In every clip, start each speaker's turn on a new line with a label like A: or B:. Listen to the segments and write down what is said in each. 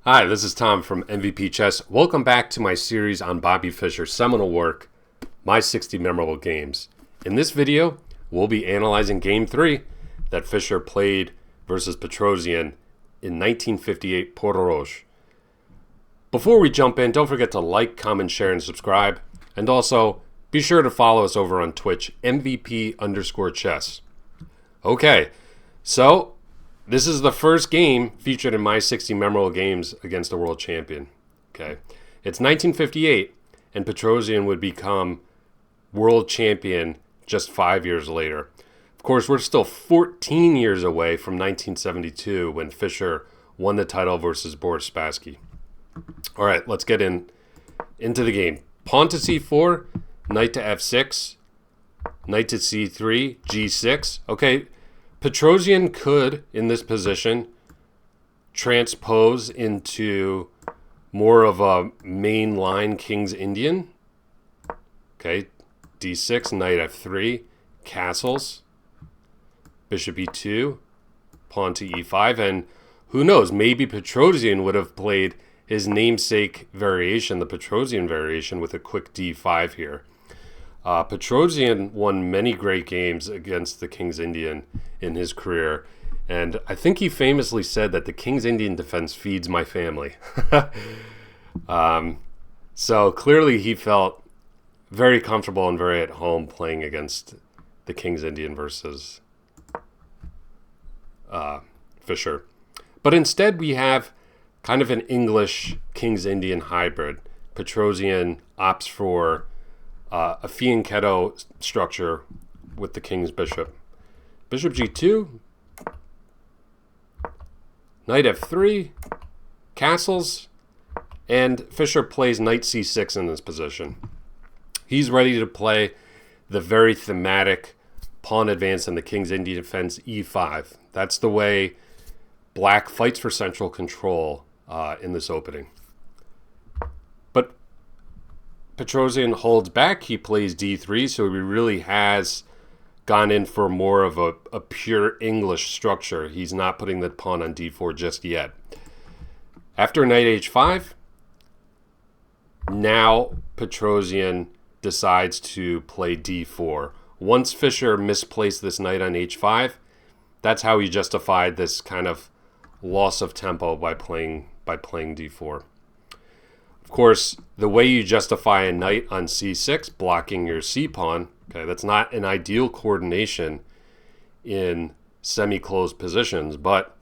A: Hi, this is Tom from MVP Chess. Welcome back to my series on Bobby Fischer's seminal work, My 60 Memorable Games. In this video, we'll be analyzing Game 3 that Fischer played versus Petrosian in 1958 Portoroz. Before we jump in, don't forget to like, comment, share, and subscribe. And also, be sure to follow us over on Twitch, MVP_chess. Okay, so this is the first game featured in my 60 memorable games against a world champion. Okay, it's 1958, and Petrosian would become world champion just 5 years later. Of course, we're still 14 years away from 1972 when Fischer won the title versus Boris Spassky. All right, let's get into the game. Pawn to c4, knight to f6, knight to c3, g6. Okay, Petrosian could, in this position, transpose into more of a mainline King's Indian. Okay, d6, knight f3, castles, bishop e2, pawn to e5, and who knows, maybe Petrosian would have played his namesake variation, the Petrosian variation, with a quick d5 here. Petrosian won many great games against the King's Indian in his career, and I think he famously said that the King's Indian defense feeds my family. So clearly he felt very comfortable and very at home playing against the King's Indian versus Fischer. But instead we have kind of an English King's Indian hybrid. Petrosian opts for a fianchetto structure with the king's bishop. Bishop g2, knight f3, castles, and Fischer plays knight c6 in this position. He's ready to play the very thematic pawn advance in the King's Indian defense e5. That's the way Black fights for central control in this opening. But Petrosian holds back. He plays d3, so he really has gone in for more of a pure English structure. He's not putting the pawn on d4 just yet. After knight h5, now Petrosian decides to play d4. Once Fischer misplaced this knight on h5, that's how he justified this kind of loss of tempo by playing d4. Of course, the way you justify a knight on c6, blocking your c-pawn, okay, that's not an ideal coordination in semi-closed positions, but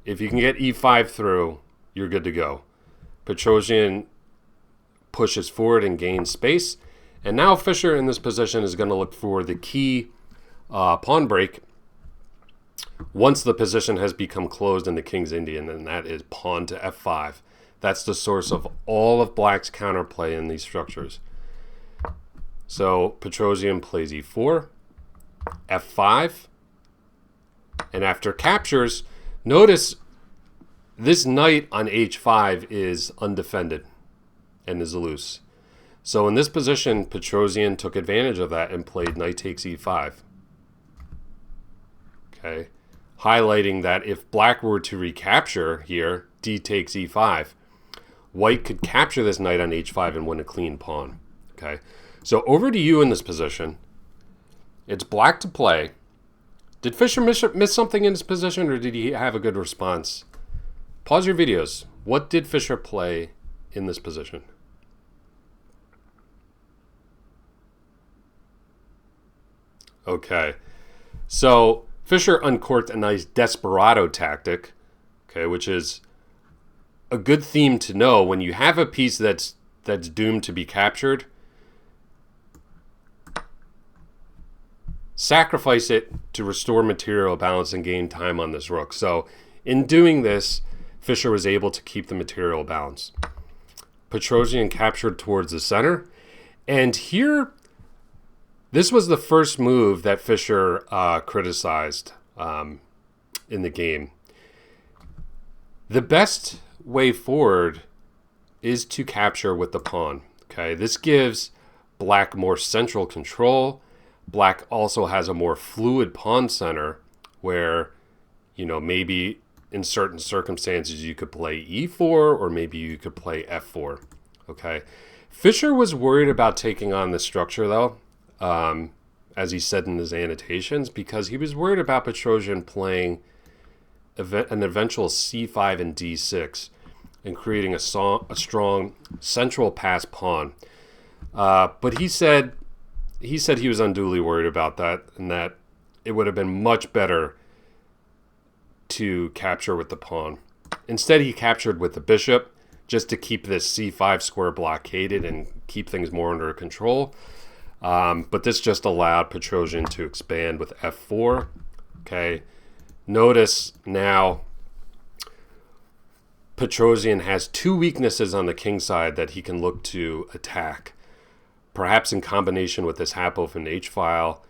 A: if you can get e5 through, you're good to go. Petrosian pushes forward and gains space, and now Fischer in this position is going to look for the key pawn break once the position has become closed in the King's Indian, and that is pawn to f5. That's the source of all of Black's counterplay in these structures. So Petrosian plays e4, f5, and after captures, notice this knight on h5 is undefended and is loose. So in this position, Petrosian took advantage of that and played knight takes e5. Okay, highlighting that if Black were to recapture here, d takes e5, White could capture this knight on h5 and win a clean pawn. Okay, so over to you in this position. It's Black to play. Did Fischer miss something in this position, or did he have a good response? Pause your videos. What did Fischer play in this position? Okay, so Fischer uncorked a nice desperado tactic, okay, which is a good theme to know when you have a piece that's doomed to be captured. Sacrifice it to restore material balance and gain time on this rook. So in doing this, Fischer was able to keep the material balance. Petrosian captured towards the center, and here this was the first move that Fischer criticized in the game. The best way forward is to capture with the pawn. Okay, this gives Black more central control. Black also has a more fluid pawn center where, maybe in certain circumstances you could play e4 or maybe you could play f4. Okay. Fischer was worried about taking on the structure though, as he said in his annotations, because he was worried about Petrosian playing an eventual c5 and d6 and creating a strong central pass pawn. But he said he was unduly worried about that and that it would have been much better to capture with the pawn. Instead, he captured with the bishop just to keep this c5 square blockaded and keep things more under control. But this just allowed Petrosian to expand with f4. Okay. Notice now Petrosian has two weaknesses on the king side that he can look to attack, perhaps in combination with this half open h-file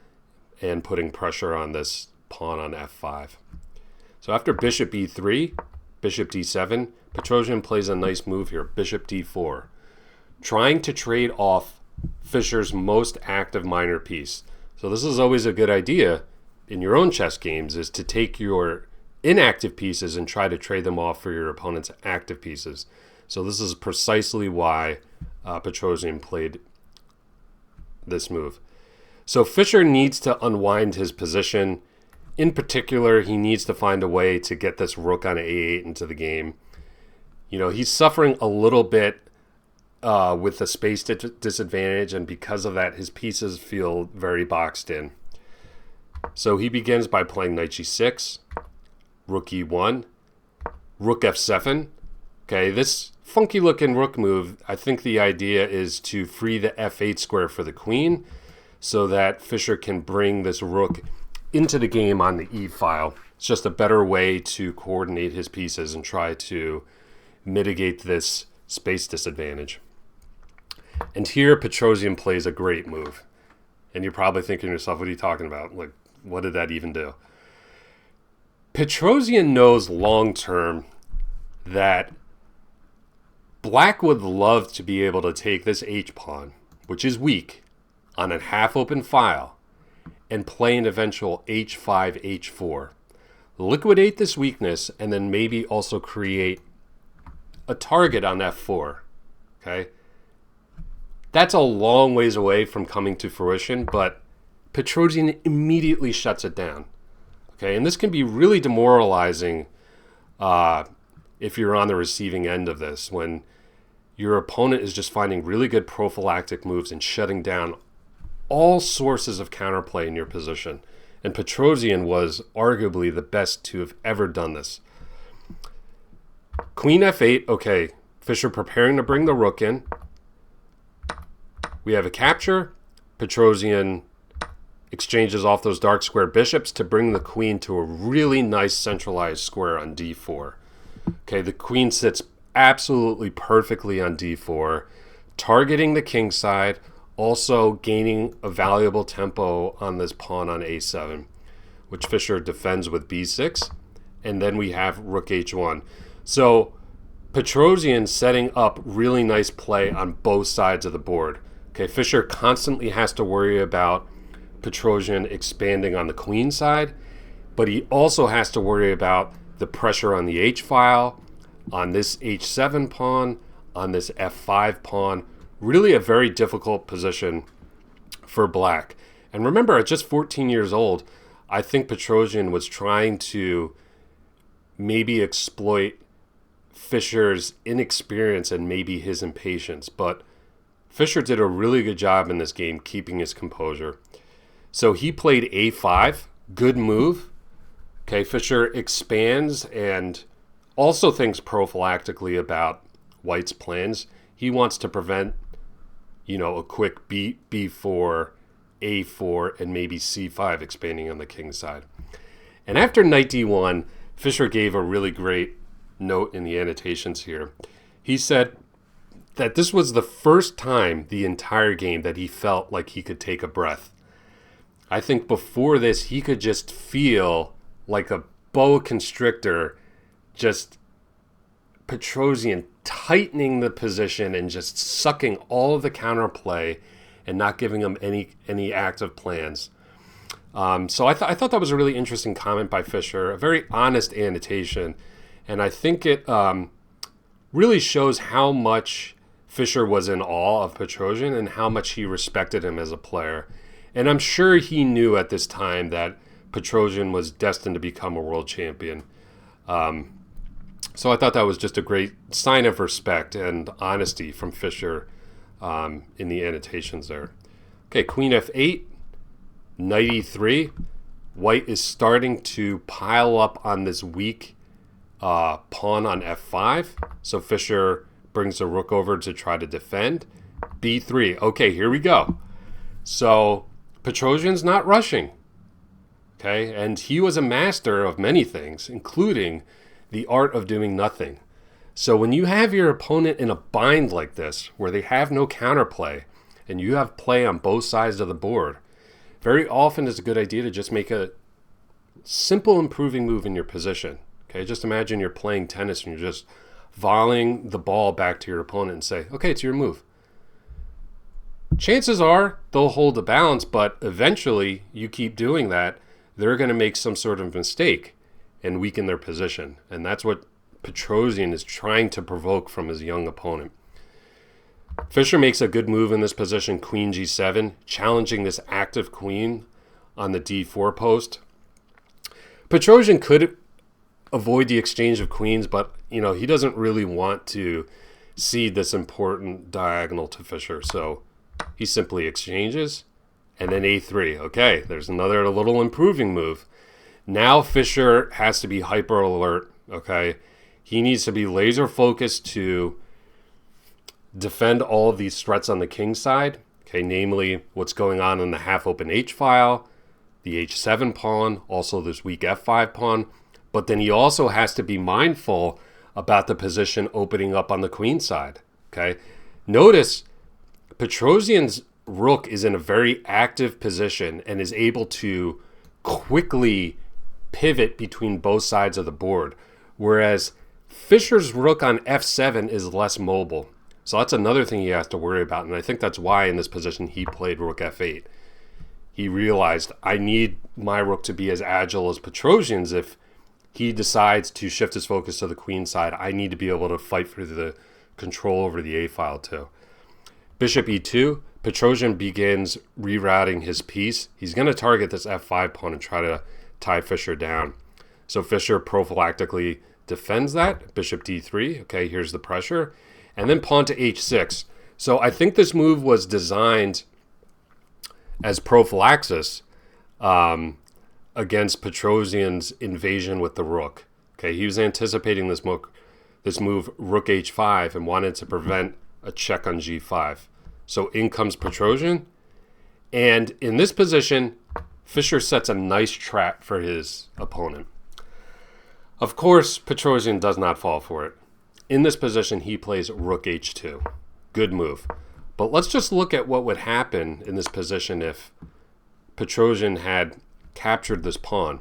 A: and putting pressure on this pawn on f5. So after bishop e3, bishop d7, Petrosian plays a nice move here, bishop d4, trying to trade off Fischer's most active minor piece. So this is always a good idea in your own chess games, is to take your inactive pieces and try to trade them off for your opponent's active pieces. So this is precisely why Petrosian played this move. So Fischer needs to unwind his position. In particular, he needs to find a way to get this rook on a8 into the game. You know, he's suffering a little bit with the space disadvantage, and because of that, his pieces feel very boxed in. So he begins by playing knight g6, rook e1, rook f7. Okay, this funky looking rook move, I think the idea is to free the f8 square for the queen so that Fischer can bring this rook into the game on the e-file. It's just a better way to coordinate his pieces and try to mitigate this space disadvantage. And here Petrosian plays a great move. And you're probably thinking to yourself, what are you talking about? Like, what did that even do? Petrosian knows long-term that Black would love to be able to take this h-pawn, which is weak, on a half-open file, and play an eventual h5, h4. Liquidate this weakness, and then maybe also create a target on f4. Okay? That's a long ways away from coming to fruition, but Petrosian immediately shuts it down. Okay, and this can be really demoralizing if you're on the receiving end of this, when your opponent is just finding really good prophylactic moves and shutting down all sources of counterplay in your position. And Petrosian was arguably the best to have ever done this. Queen f8, okay, Fischer preparing to bring the rook in. We have a capture. Petrosian exchanges off those dark square bishops to bring the queen to a really nice centralized square on d4. Okay, the queen sits absolutely perfectly on d4, targeting the king side, also gaining a valuable tempo on this pawn on a7, which Fischer defends with b6, and then we have rook h1. So Petrosian setting up really nice play on both sides of the board. Okay, Fischer constantly has to worry about Petrosian expanding on the queen side, but he also has to worry about the pressure on the h-file, on this h7 pawn, on this f5 pawn. Really a very difficult position for Black. And remember, at just 14 years old, I think Petrosian was trying to maybe exploit Fischer's inexperience and maybe his impatience, but Fischer did a really good job in this game keeping his composure. So he played a5, good move. Okay, Fischer expands and also thinks prophylactically about White's plans. He wants to prevent, you know, a quick b4, a4, and maybe c5 expanding on the king side. And after knight d1, Fischer gave a really great note in the annotations here. He said that this was the first time the entire game that he felt like he could take a breath. I think before this, he could just feel like a boa constrictor, just Petrosian tightening the position and just sucking all of the counterplay and not giving him any active plans. So I thought that was a really interesting comment by Fischer, a very honest annotation. And I think it really shows how much Fischer was in awe of Petrosian and how much he respected him as a player. And I'm sure he knew at this time that Petrosian was destined to become a world champion. So I thought that was just a great sign of respect and honesty from Fischer in the annotations there. Okay, queen f8, knight e3. White is starting to pile up on this weak pawn on f5. So Fischer brings the rook over to try to defend. b3. Okay, here we go. So Petrosian's not rushing. Okay, and he was a master of many things, including the art of doing nothing. So when you have your opponent in a bind like this, where they have no counterplay, and you have play on both sides of the board, very often it's a good idea to just make a simple improving move in your position. Okay, just imagine you're playing tennis and you're just volleying the ball back to your opponent and say, okay, it's your move. Chances are they'll hold the balance, but eventually you keep doing that, they're going to make some sort of mistake and weaken their position. And that's what Petrosian is trying to provoke from his young opponent. Fischer makes a good move in this position, queen g7, challenging this active queen on the d4 post. Petrosian could avoid the exchange of queens, but he doesn't really want to cede this important diagonal to Fischer. So he simply exchanges, and then a3. Okay, there's another little improving move. Now Fischer has to be hyper alert, okay? He needs to be laser focused to defend all of these threats on the king side, okay, namely what's going on in the half-open h file, the h7 pawn, also this weak f5 pawn, but then he also has to be mindful about the position opening up on the queen side, okay? Notice Petrosian's rook is in a very active position and is able to quickly pivot between both sides of the board, whereas Fischer's rook on f7 is less mobile. So that's another thing he has to worry about, and I think that's why in this position he played rook f8. He realized, I need my rook to be as agile as Petrosian's. If he decides to shift his focus to the queen side, I need to be able to fight for the control over the a file too. Bishop e2, Petrosian begins rerouting his piece. He's going to target this f5 pawn and try to tie Fischer down. So Fischer prophylactically defends that. Bishop d3. Okay, here's the pressure. And then pawn to h6. So I think this move was designed as prophylaxis against Petrosian's invasion with the rook. Okay, he was anticipating this move rook h5 and wanted to prevent a check on g5. So in comes Petrosian. And in this position, Fischer sets a nice trap for his opponent. Of course, Petrosian does not fall for it. In this position, he plays rook h2. Good move. But let's just look at what would happen in this position if Petrosian had captured this pawn.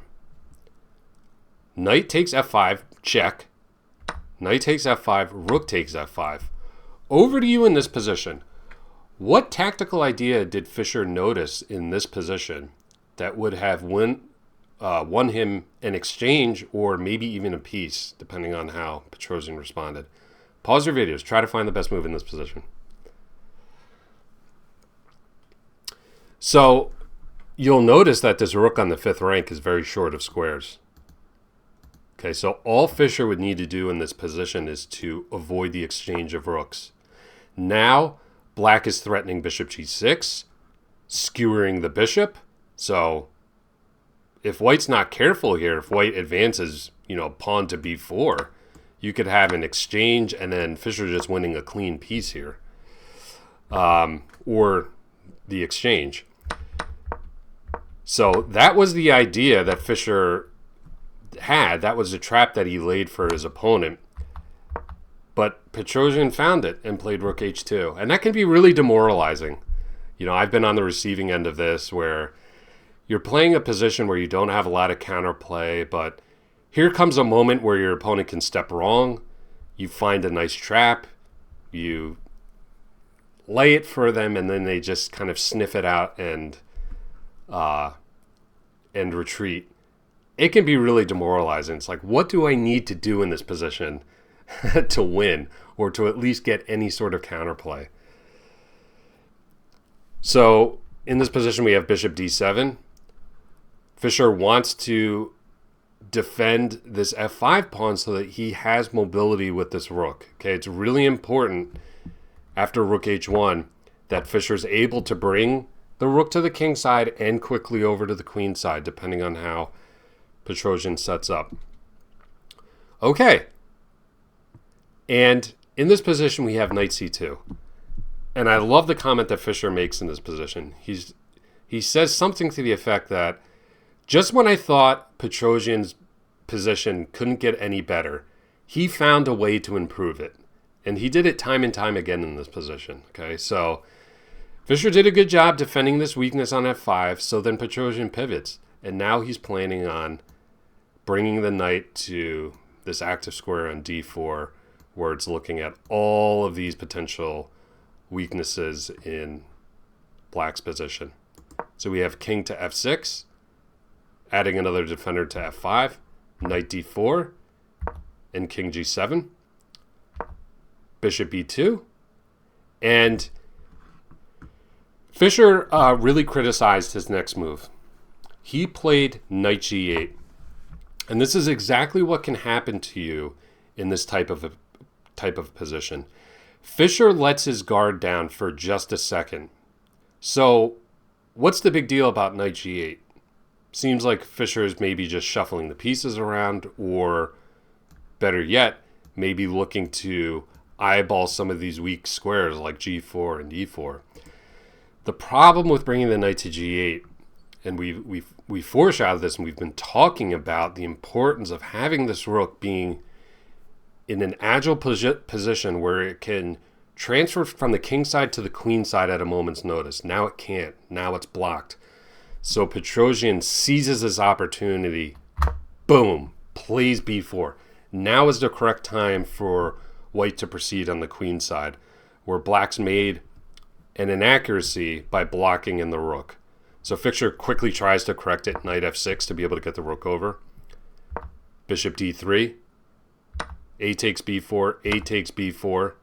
A: Knight takes f5, check. Knight takes f5, rook takes f5. Over to you in this position. What tactical idea did Fischer notice in this position that would have won him an exchange or maybe even a piece, depending on how Petrosian responded? Pause your videos. Try to find the best move in this position. So you'll notice that this rook on the 5th rank is very short of squares. Okay, so all Fischer would need to do in this position is to avoid the exchange of rooks. Now, black is threatening bishop g6, skewering the bishop. So if white's not careful here, if white advances, pawn to b4, you could have an exchange and then Fischer just winning a clean piece here. Or the exchange. So that was the idea that Fischer had. That was a trap that he laid for his opponent. But Petrosian found it and played rook h2. And that can be really demoralizing. I've been on the receiving end of this where you're playing a position where you don't have a lot of counterplay, but here comes a moment where your opponent can step wrong. You find a nice trap. You lay it for them, and then they just kind of sniff it out and retreat. it can be really demoralizing. It's like, what do I need to do in this position to win, or to at least get any sort of counterplay? So in this position, we have bishop d7. Fischer wants to defend this f5 pawn so that he has mobility with this rook. Okay, it's really important after rook h1 that Fischer's able to bring the rook to the king side and quickly over to the queen side, depending on how Petrosian sets up. Okay. And in this position, we have knight c2. And I love the comment that Fischer makes in this position. He says something to the effect that just when I thought Petrosian's position couldn't get any better, he found a way to improve it. And he did it time and time again in this position. Okay, so Fischer did a good job defending this weakness on f5, so then Petrosian pivots. And now he's planning on bringing the knight to this active square on d4, where it's looking at all of these potential weaknesses in black's position. So we have king to f6, adding another defender to f5, knight d4, and king g7, bishop e2, and Fischer really criticized his next move. He played knight g8, and this is exactly what can happen to you in this type of position. Fischer lets his guard down for just a second. So what's the big deal about knight g8? Seems like Fischer is maybe just shuffling the pieces around, or better yet, maybe looking to eyeball some of these weak squares like g4 and e4. The problem with bringing the knight to g8, and we foreshadowed this, and we've been talking about the importance of having this rook being in an agile position where it can transfer from the king side to the queen side at a moment's notice. Now it can't. Now it's blocked. So Petrosian seizes his opportunity. Boom. Plays b4. Now is the correct time for white to proceed on the queen side, where black's made an inaccuracy by blocking in the rook. So Fischer quickly tries to correct it, knight f6, to be able to get the rook over. Bishop d3. A takes b4, A takes b4,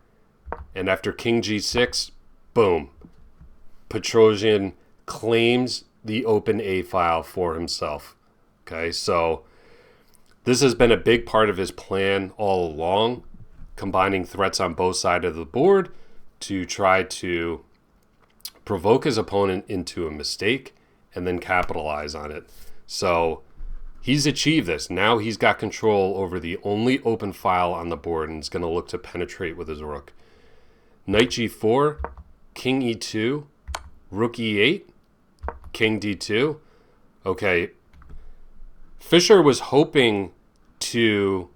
A: and after king g6, boom. Petrosian claims the open A file for himself. Okay, so this has been a big part of his plan all along, combining threats on both sides of the board to try to provoke his opponent into a mistake and then capitalize on it. So he's achieved this. Now he's got control over the only open file on the board and is going to look to penetrate with his rook. Knight g4, king e2, rook e8, king d2. Okay, Fischer was hoping to,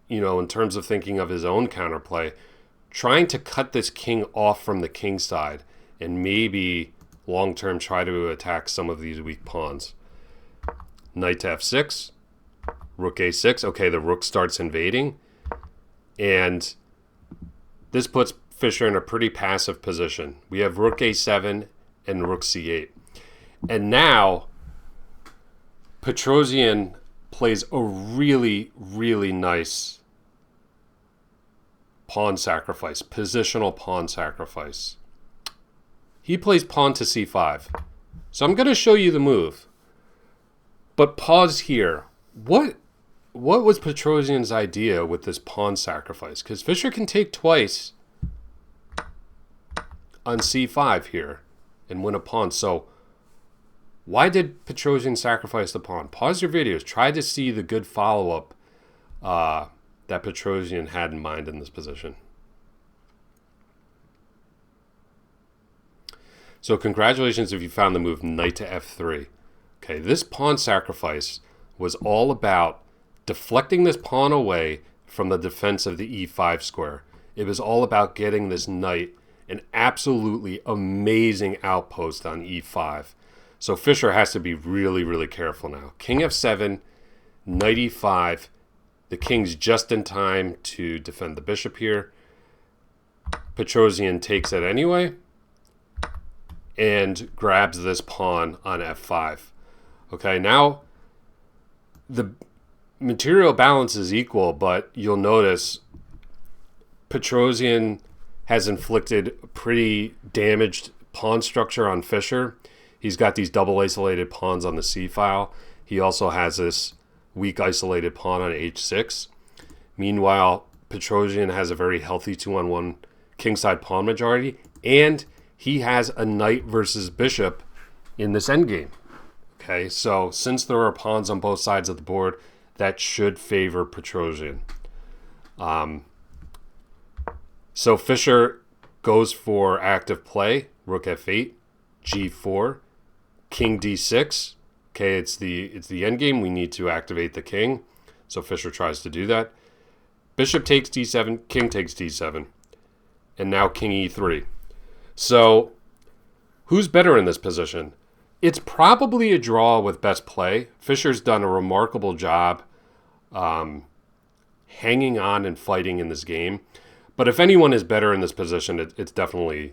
A: in terms of thinking of his own counterplay, trying to cut this king off from the king side and maybe long-term try to attack some of these weak pawns. Knight to f6, rook a6. Okay, the rook starts invading, and this puts Fischer in a pretty passive position. We have rook a7 and rook c8. And now Petrosian plays a really, really nice pawn sacrifice, positional pawn sacrifice. He plays pawn to c5. So I'm going to show you the move. But pause here. What was Petrosian's idea with this pawn sacrifice? Because Fischer can take twice on c5 here and win a pawn. So why did Petrosian sacrifice the pawn? Pause your videos. Try to see the good follow-up that Petrosian had in mind in this position. So congratulations if you found the move knight to f3. Okay, this pawn sacrifice was all about deflecting this pawn away from the defense of the e5 square. It was all about getting this knight an absolutely amazing outpost on e5. So Fischer has to be really, really careful now. King f7, knight e5. The king's just in time to defend the bishop here. Petrosian takes it anyway and grabs this pawn on f5. Okay, now the material balance is equal, but you'll notice Petrosian has inflicted pretty damaged pawn structure on Fischer. He's got these double isolated pawns on the c file. He also has this weak isolated pawn on h6. Meanwhile, Petrosian has a very healthy 2-on-1 kingside pawn majority, and he has a knight versus bishop in this endgame. Okay, so since there are pawns on both sides of the board, that should favor Petrosian. So Fischer goes for active play, rook f8, g4, king d6. Okay, it's the endgame. We need to activate the king. So Fischer tries to do that. Bishop takes d7, king takes d7, and now king e3. So who's better in this position? It's probably a draw with best play. Fischer's done a remarkable job hanging on and fighting in this game. But if anyone is better in this position, it's definitely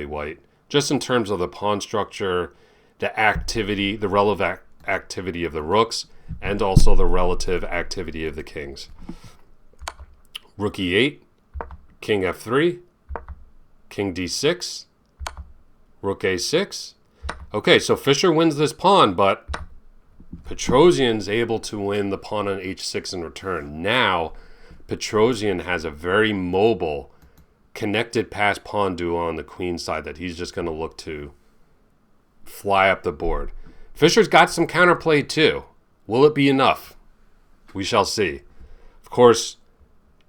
A: white. Just in terms of the pawn structure, the activity, the relative activity of the rooks, and also the relative activity of the kings. Rook e8, king f3, king d6, rook a6. Okay, so Fischer wins this pawn, but Petrosian's able to win the pawn on h6 in return. Now, Petrosian has a very mobile, connected pass pawn duo on the queen side that he's just going to look to fly up the board. Fischer's got some counterplay too. Will it be enough? We shall see. Of course,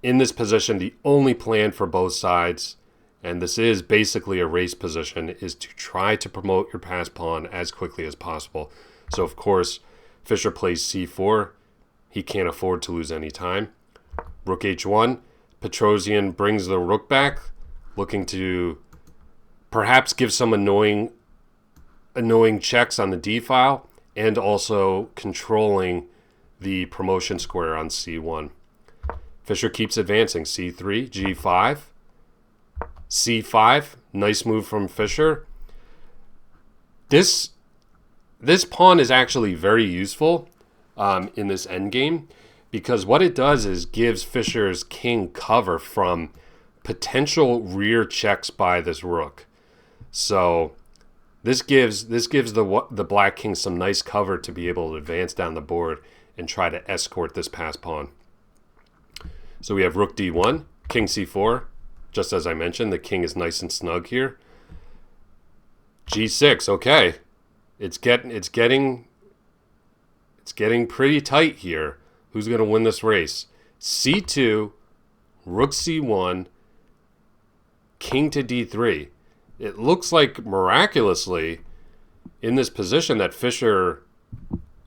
A: in this position, the only plan for both sides, and this is basically a race position, is to try to promote your pass pawn as quickly as possible. So, of course, Fischer plays c4. He can't afford to lose any time. Rook h1. Petrosian brings the rook back, looking to perhaps give some annoying checks on the d file, and also controlling the promotion square on c1. Fischer keeps advancing. c3, g5, c5. Nice move from Fischer. This pawn is actually very useful in this endgame, because what it does is gives Fischer's king cover from potential rear checks by this rook. So this gives the black king some nice cover to be able to advance down the board and try to escort this pass pawn. So we have rook d1, king c4. Just as I mentioned, the king is nice and snug here. g6. Okay, it's getting pretty tight here. Who's going to win this race? c2, rook c1, king to d3. It looks like miraculously in this position that Fischer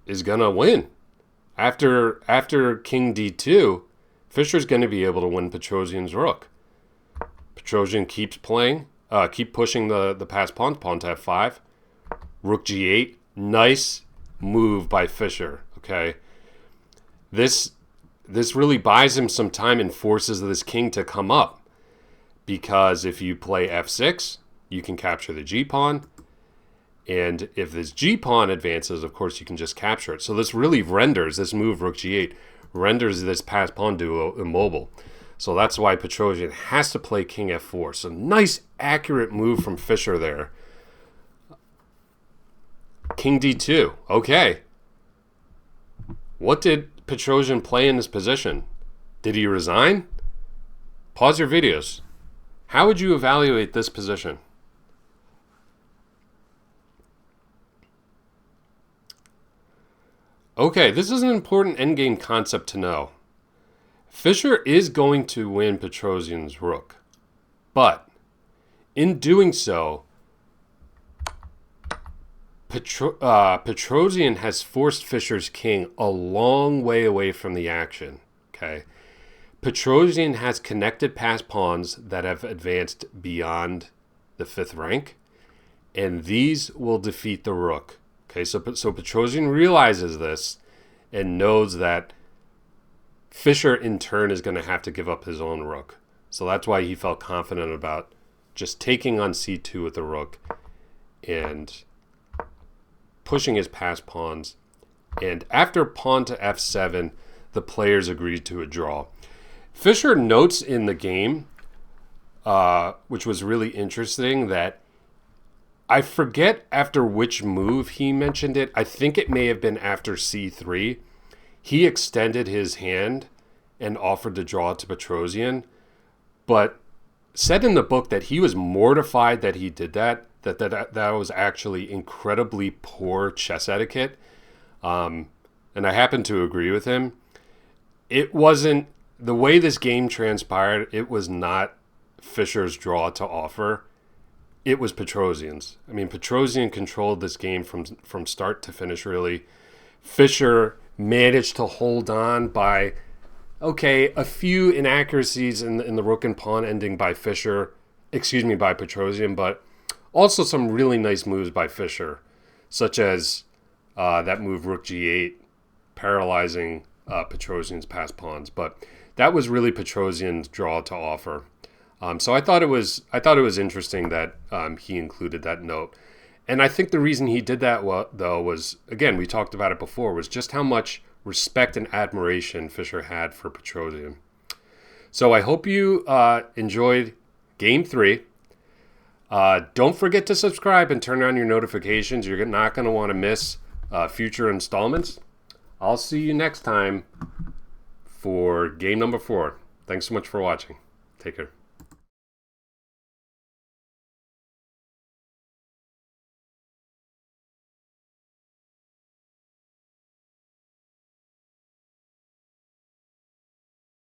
A: is going to win. After king d2, Fischer's going to be able to win Petrosian's rook. Petrosian keeps playing, keep pushing the pass pawn to f5. Rook g8. Nice move by Fischer. Okay. This really buys him some time and forces this king to come up, because if you play f6, you can capture the g-pawn, and if this g-pawn advances, of course, you can just capture it. So this really renders, this move, rook g8, renders this pass pawn duo immobile. So that's why Petrosian has to play king f4. So nice, accurate move from Fischer there. King d2. Okay. What did Petrosian play in this position? Did he resign? Pause your videos. How would you evaluate this position? Okay, this is an important endgame concept to know. Fischer is going to win Petrosian's rook, but in doing so, Petrosian has forced Fischer's king a long way away from the action. Okay, Petrosian has connected pass pawns that have advanced beyond the 5th rank, and these will defeat the rook. Okay, so Petrosian realizes this and knows that Fischer in turn is going to have to give up his own rook. So that's why he felt confident about just taking on c2 with the rook and pushing his pass pawns And after pawn to f7, the players agreed to a draw. Fischer notes in the game, which was really interesting, that I forget after which move he mentioned it. I think it may have been after c3. He extended his hand and offered the draw to Petrosian, but said in the book that he was mortified that he did that was actually incredibly poor chess etiquette. And I happen to agree with him. It wasn't, the way this game transpired, it was not Fischer's draw to offer. It was Petrosian's. I mean, Petrosian controlled this game from start to finish, really. Fischer managed to hold on by, a few inaccuracies in the rook and pawn ending by Petrosian, but also some really nice moves by Fischer, such as that move rook g8, paralyzing Petrosian's passed pawns. But that was really Petrosian's draw to offer. So I thought it was interesting that he included that note. And I think the reason he did that, though, was, again, we talked about it before, was just how much respect and admiration Fischer had for Petrosian. So I hope you enjoyed Game 3. Don't forget to subscribe and turn on your notifications. You're not going to want to miss future installments. I'll see you next time for game number 4. Thanks so much for watching. Take care.